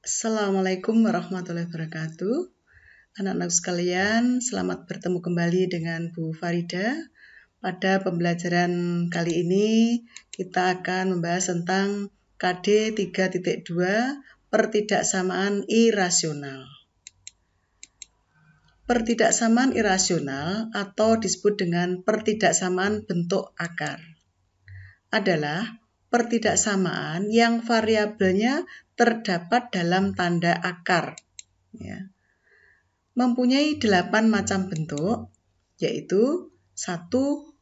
Assalamualaikum warahmatullahi wabarakatuh. Anak-anak sekalian, selamat bertemu kembali dengan Bu Farida. Pada pembelajaran kali ini, kita akan membahas tentang KD 3.2, pertidaksamaan irasional. Pertidaksamaan irasional atau disebut dengan pertidaksamaan bentuk akar adalah pertidaksamaan yang variabelnya terdapat dalam tanda akar. Ya. Mempunyai 8 macam bentuk, yaitu 1.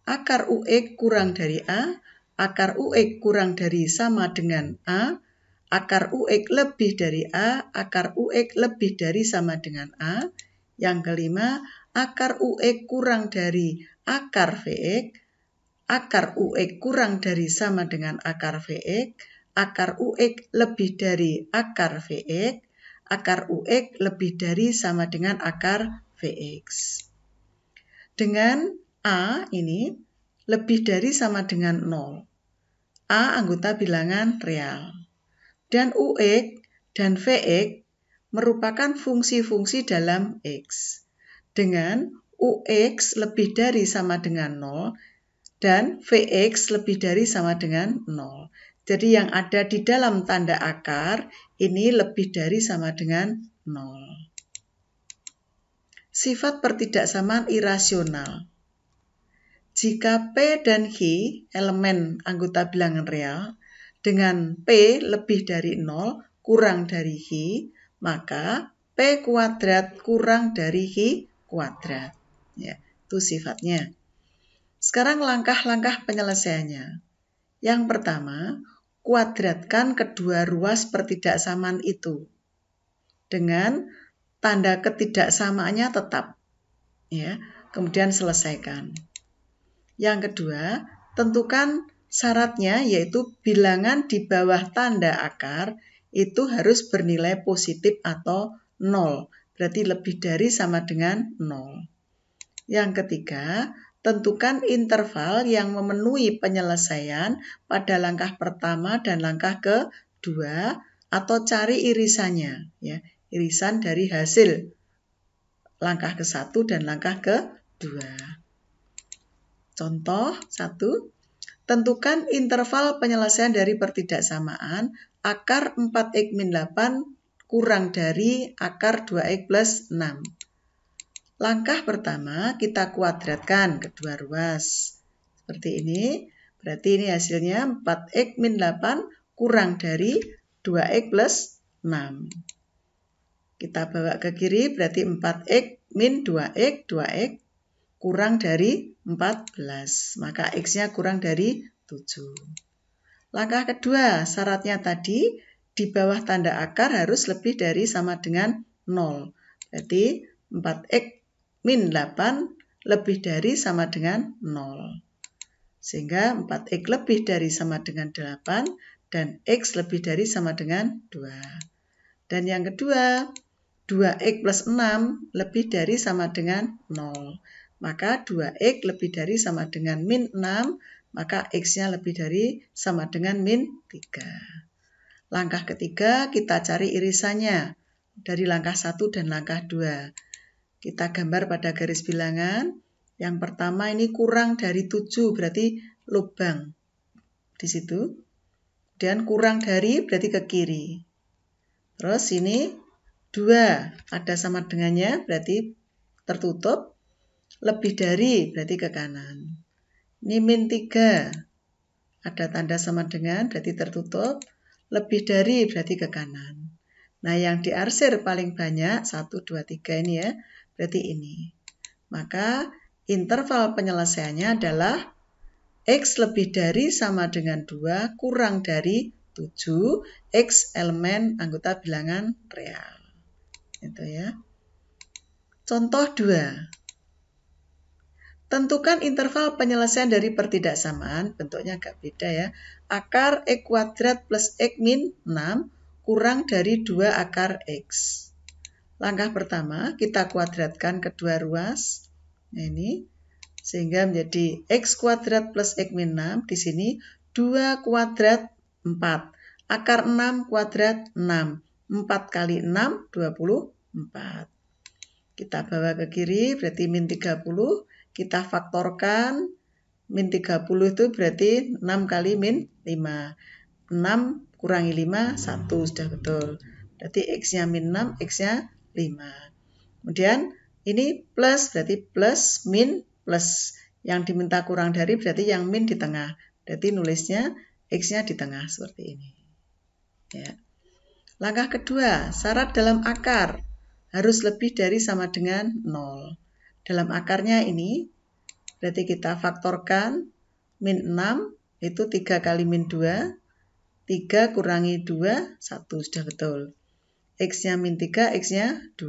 Akar UX kurang dari A, akar UX kurang dari sama dengan A, akar UX lebih dari A, akar UX lebih dari sama dengan A. Yang kelima, akar UX kurang dari akar VX, akar UX kurang dari sama dengan akar VX, akar UX lebih dari akar VX, akar UX lebih dari sama dengan akar VX. Dengan A ini lebih dari sama dengan 0. A anggota bilangan real. Dan UX dan VX merupakan fungsi-fungsi dalam X. Dengan UX lebih dari sama dengan 0 dan VX lebih dari sama dengan 0. Jadi yang ada di dalam tanda akar ini lebih dari sama dengan 0. Sifat pertidaksamaan irasional. Jika P dan Q elemen anggota bilangan real dengan P lebih dari 0 kurang dari Q, maka P kuadrat kurang dari Q kuadrat. Ya, itu sifatnya. Sekarang langkah-langkah penyelesaiannya. Yang pertama, kuadratkan kedua ruas pertidaksamaan itu dengan tanda ketidaksamaannya tetap. Ya, kemudian selesaikan. Yang kedua, tentukan syaratnya, yaitu bilangan di bawah tanda akar itu harus bernilai positif atau 0. Berarti lebih dari sama dengan 0. Yang ketiga, tentukan interval yang memenuhi penyelesaian pada langkah pertama dan langkah kedua atau cari irisannya, ya, irisan dari hasil langkah ke-1 dan langkah ke-2. Contoh 1, tentukan interval penyelesaian dari pertidaksamaan akar 4x-8 kurang dari akar 2x plus 6. Langkah pertama, kita kuadratkan kedua ruas. Seperti ini, berarti ini hasilnya 4x-8 kurang dari 2x plus 6. Kita bawa ke kiri, berarti 4x min 2x, 2x kurang dari 14. Maka x-nya kurang dari 7. Langkah kedua, syaratnya tadi, di bawah tanda akar harus lebih dari sama dengan 0. Berarti 4x min 8 lebih dari sama dengan 0. Sehingga 4x lebih dari sama dengan 8 dan x lebih dari sama dengan 2. Dan yang kedua, 2x plus 6 lebih dari sama dengan 0. Maka 2x lebih dari sama dengan min 6, maka x-nya lebih dari sama dengan min 3. Langkah ketiga, kita cari irisannya dari langkah 1 dan langkah 2. Kita gambar pada garis bilangan. Yang pertama ini kurang dari 7, berarti lubang di situ. Dan kurang dari berarti ke kiri. Terus ini 2, ada sama dengannya, berarti tertutup. Lebih dari berarti ke kanan. Ini min 3, ada tanda sama dengan, berarti tertutup. Lebih dari berarti ke kanan. Nah, yang diarsir paling banyak, 1, 2, 3 ini ya, berarti ini. Maka interval penyelesaiannya adalah X lebih dari sama dengan 2 kurang dari 7, X elemen anggota bilangan real. Itu ya. Contoh 2. Tentukan interval penyelesaian dari pertidaksamaan, bentuknya agak beda ya. Akar X kuadrat plus X min 6 kurang dari 2 akar X. Langkah pertama, kita kuadratkan kedua ruas. Nah, ini. Sehingga menjadi X kuadrat plus X min 6. Di sini 2 kuadrat 4. Akar 6 kuadrat 6. 4 kali 6, 24. Kita bawa ke kiri, berarti min 30. Kita faktorkan, min 30 itu berarti 6 kali min 5. 6 kurangi 5, 1, sudah betul. Berarti X-nya min 6, X-nya 5. Kemudian ini plus, berarti plus, min, plus. Yang diminta kurang dari berarti yang min di tengah. Berarti nulisnya X-nya di tengah, seperti ini. Ya. Langkah kedua, syarat dalam akar harus lebih dari sama dengan 0. Dalam akarnya ini, berarti kita faktorkan, min 6 itu 3 kali min 2, 3 kurangi 2, 1, sudah betul. X-nya min 3, X-nya 2.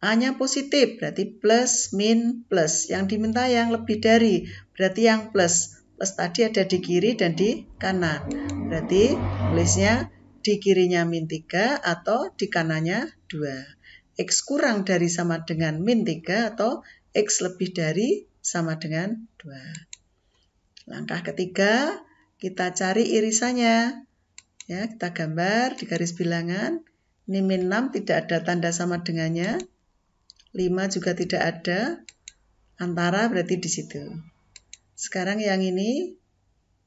A-nya positif, berarti plus, min, plus. Yang diminta yang lebih dari, berarti yang plus. Plus tadi ada di kiri dan di kanan. Berarti tulisnya di kirinya min 3 atau di kanannya 2. X kurang dari sama dengan min 3 atau X lebih dari sama dengan 2. Langkah ketiga, kita cari irisannya. Ya, kita gambar di garis bilangan. Ini min 6 tidak ada tanda sama dengannya. 5 juga tidak ada. Antara berarti di situ. Sekarang yang ini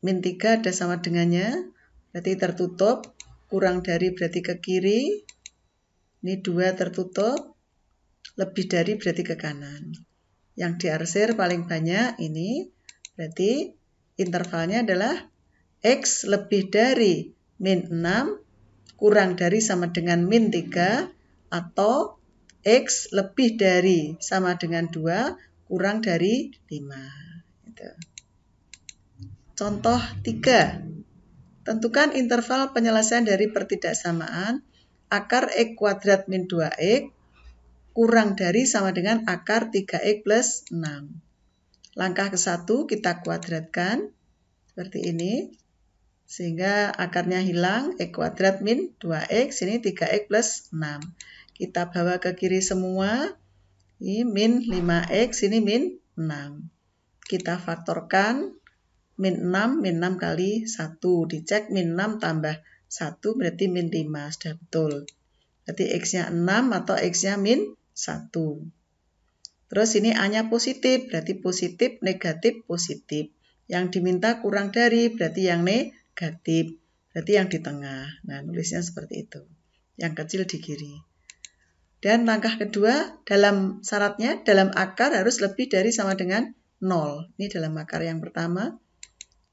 min 3 ada sama dengannya. Berarti tertutup. Kurang dari berarti ke kiri. Ini 2 tertutup. Lebih dari berarti ke kanan. Yang diarsir paling banyak ini. Berarti intervalnya adalah X lebih dari min 6 kurang dari sama dengan min 3 atau X lebih dari sama dengan 2 kurang dari 5. Gitu. Contoh 3. Tentukan interval penyelesaian dari pertidaksamaan akar X kuadrat min 2X kurang dari sama dengan akar 3X plus 6. Langkah ke-1 kita kuadratkan seperti ini. Sehingga akarnya hilang, X kuadrat min 2X, ini 3X plus 6. Kita bawa ke kiri semua, ini min 5X, ini min 6. Kita faktorkan, min 6 kali 1. Dicek min 6 tambah 1 berarti min 5, sudah betul. Berarti X-nya 6 atau X-nya min 1. Terus ini A-nya positif, berarti positif, negatif, positif. Yang diminta kurang dari, berarti yang negatif. Berarti yang di tengah. Nah, nulisnya seperti itu. Yang kecil di kiri. Dan langkah kedua, dalam syaratnya, dalam akar harus lebih dari sama dengan 0. Ini dalam akar yang pertama.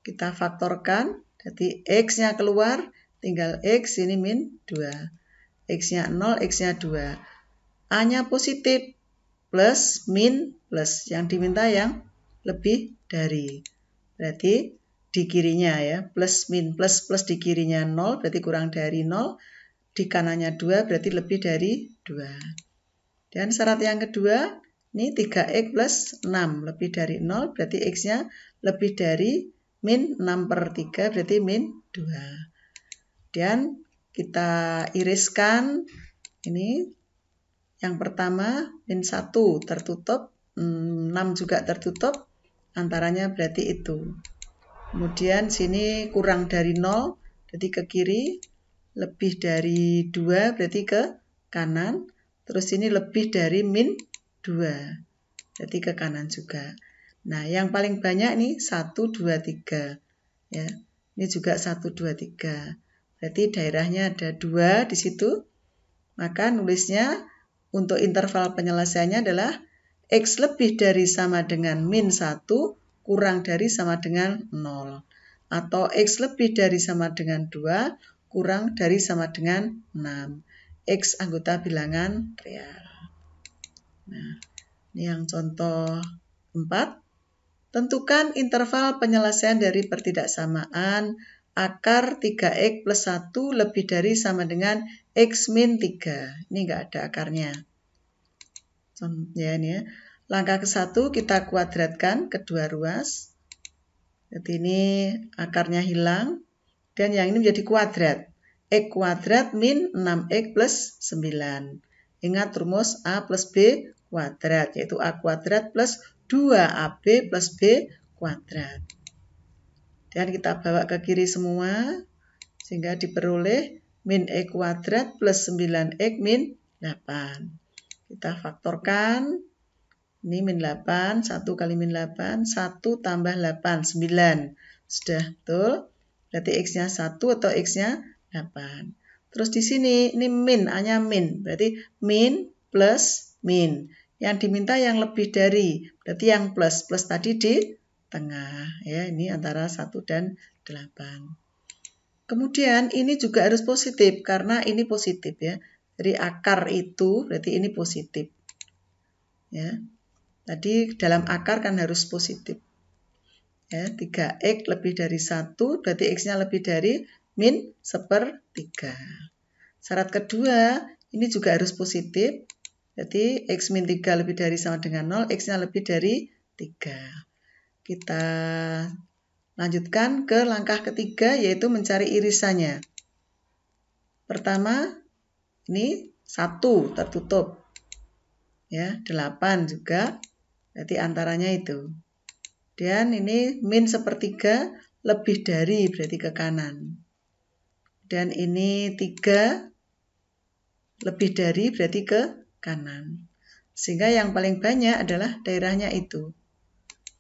Kita faktorkan, jadi X-nya keluar, tinggal X, ini min 2. X-nya 0, X-nya 2. A-nya positif, plus, min, plus. Yang diminta yang lebih dari. Berarti di kirinya ya, plus, min, plus, plus di kirinya 0, berarti kurang dari 0. Di kanannya 2, berarti lebih dari 2. Dan syarat yang kedua, ini 3X plus 6, lebih dari 0, berarti X-nya lebih dari min 6 per 3, berarti min 2. Dan kita iriskan, ini yang pertama, min 1 tertutup, 6 juga tertutup, antaranya berarti itu. Kemudian sini kurang dari 0, berarti ke kiri, lebih dari 2, berarti ke kanan, terus ini lebih dari min 2, berarti ke kanan juga. Nah, yang paling banyak nih 1, 2, 3. Ya, ini juga 1, 2, 3. Berarti daerahnya ada 2 di situ. Maka nulisnya untuk interval penyelesaiannya adalah X lebih dari sama dengan min 1 kurang dari sama dengan 0. Atau X lebih dari sama dengan 2 kurang dari sama dengan 6. X anggota bilangan real. Nah, ini yang contoh 4. Tentukan interval penyelesaian dari pertidaksamaan akar 3X plus 1 lebih dari sama dengan X min 3. Ini enggak ada akarnya. Ya, ini ya. Langkah ke-1 kita kuadratkan kedua ruas. Jadi ini akarnya hilang. Dan yang ini menjadi kuadrat. X kuadrat min 6X plus 9. Ingat rumus A plus B kuadrat. Yaitu A kuadrat plus 2AB plus B kuadrat. Dan kita bawa ke kiri semua. Sehingga diperoleh min X kuadrat plus 9X min 8. Kita faktorkan. Ini min 8, 1 kali min 8, 1 tambah 8, 9. Sudah, betul? Berarti X-nya 1 atau X-nya 8. Terus di sini, ini min, A-nya min. Berarti min plus min. Yang diminta yang lebih dari, berarti yang plus. Plus tadi di tengah. Ya, ini antara 1 dan 8. Kemudian ini juga harus positif, karena ini positif ya. Jadi akar itu, berarti ini positif. Ya. Tadi dalam akar kan harus positif. Ya, 3X lebih dari 1, berarti X-nya lebih dari min 1/3. Syarat kedua, ini juga harus positif. Berarti X min 3 lebih dari sama dengan 0, X-nya lebih dari 3. Kita lanjutkan ke langkah ketiga, yaitu mencari irisannya. Pertama, ini 1 tertutup. Ya, 8 juga. Berarti antaranya itu. Dan ini min 1/3 lebih dari, berarti ke kanan. Dan ini 3 lebih dari, berarti ke kanan. Sehingga yang paling banyak adalah daerahnya itu.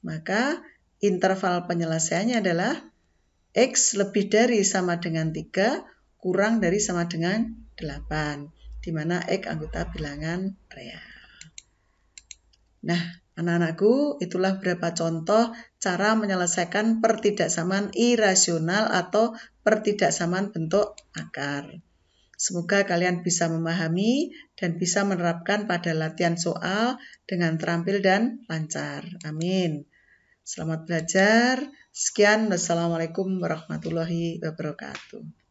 Maka interval penyelesaiannya adalah X lebih dari sama dengan 3, kurang dari sama dengan 8. Di mana X anggota bilangan real. Nah, anak-anakku, itulah beberapa contoh cara menyelesaikan pertidaksamaan irasional atau pertidaksamaan bentuk akar. Semoga kalian bisa memahami dan bisa menerapkan pada latihan soal dengan terampil dan lancar. Amin. Selamat belajar. Sekian. Wassalamualaikum warahmatullahi wabarakatuh.